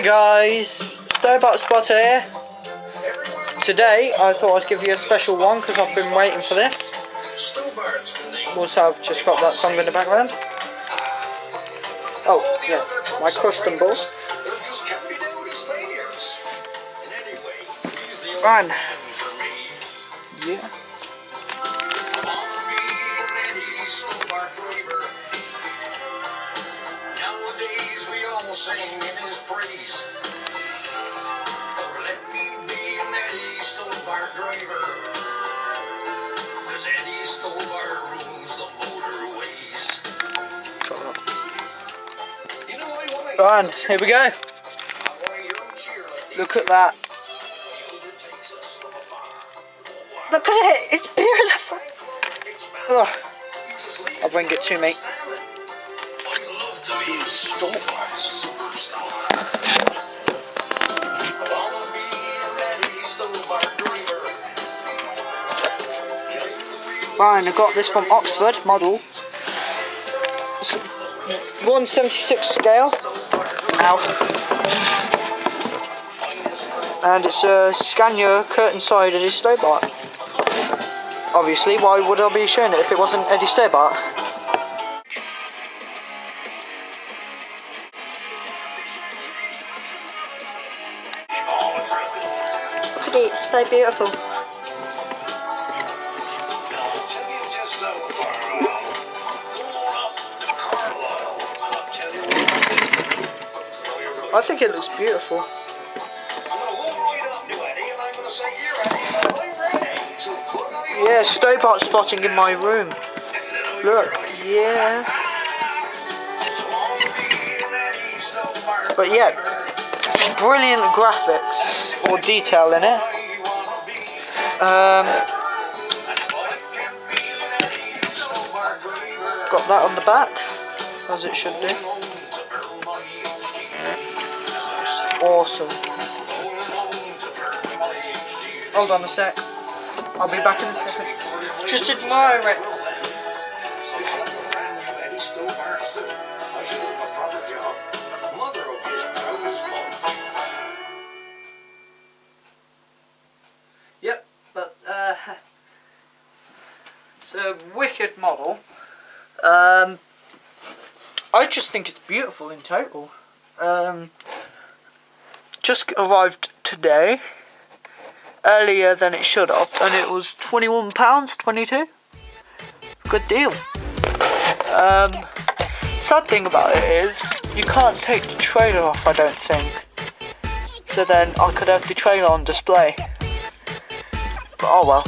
Hi guys, Stobart Spotter here. Today I thought I'd give you a special one because I've been waiting for this. Also I've just got that song in the background. Oh yeah, my custom ball. Run. Yeah. Sing in his praise. Oh, let me be an Eddie Stobart driver, 'cause Eddie Stobart rules the motorways. You know, Run, here we go. Look at that. Look at it, it's beautiful. Ugh. I'll bring it to me. To be a Stobart superstar. Fine, I got this from Oxford, model. It's 1/76 scale. Ow. And it's a Scania curtainside Eddie Stobart. Obviously, why would I be showing it if it wasn't Eddie Stobart? Look at it, it's so beautiful. I think it looks beautiful. Yeah, Stobart spotting in my room. Look, yeah. But yeah, brilliant graphics or detail in it. Got that on the back, as it should do. It's awesome. Hold on a sec. I'll be back in a second. Just admire it. Yep, but it's a wicked model. I just think it's beautiful in total. Just arrived today, earlier than it should have, and it was £21, 22. Good deal. Sad thing about it is you can't take the trailer off, I don't think. So then I could have the trailer on display. But oh well.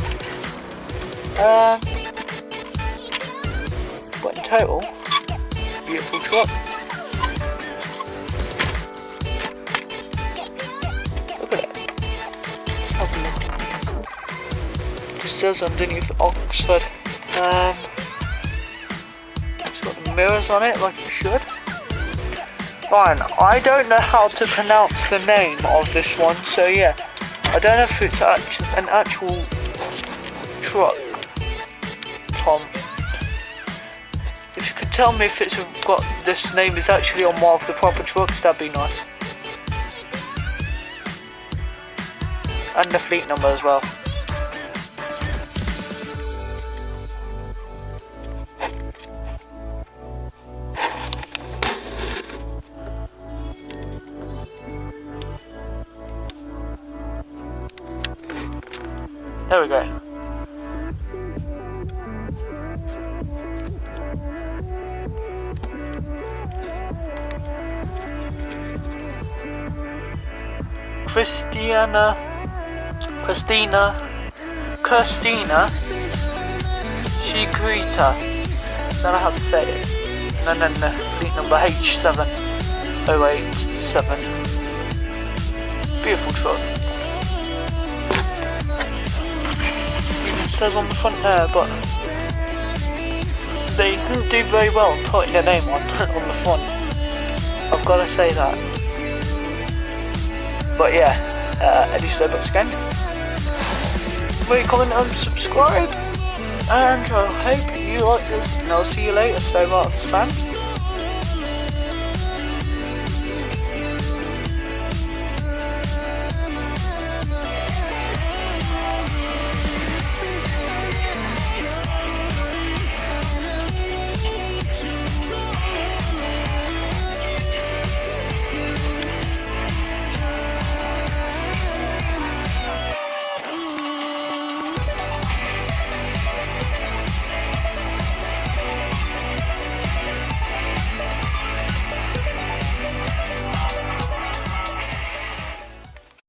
But in total, beautiful truck. Look at it. Let's have a look. It just says underneath Oxford. It's got the mirrors on it like it should. Fine, I don't know how to pronounce the name of this one, so yeah. I don't know if it's an actual truck, Tom. If you could tell me if it's got this name is actually on one of the proper trucks, that'd be nice. And the fleet number as well. There we go. Christina Shikrita. Don't know how to say it. No. Fleet number H7087. Beautiful truck. It says on the front there, but they didn't do very well putting their name on the front. I've got to say that. But yeah, Eddie Stobart again. Rate, comment and subscribe. And I hope you like this, and I'll see you later, Stobart fans.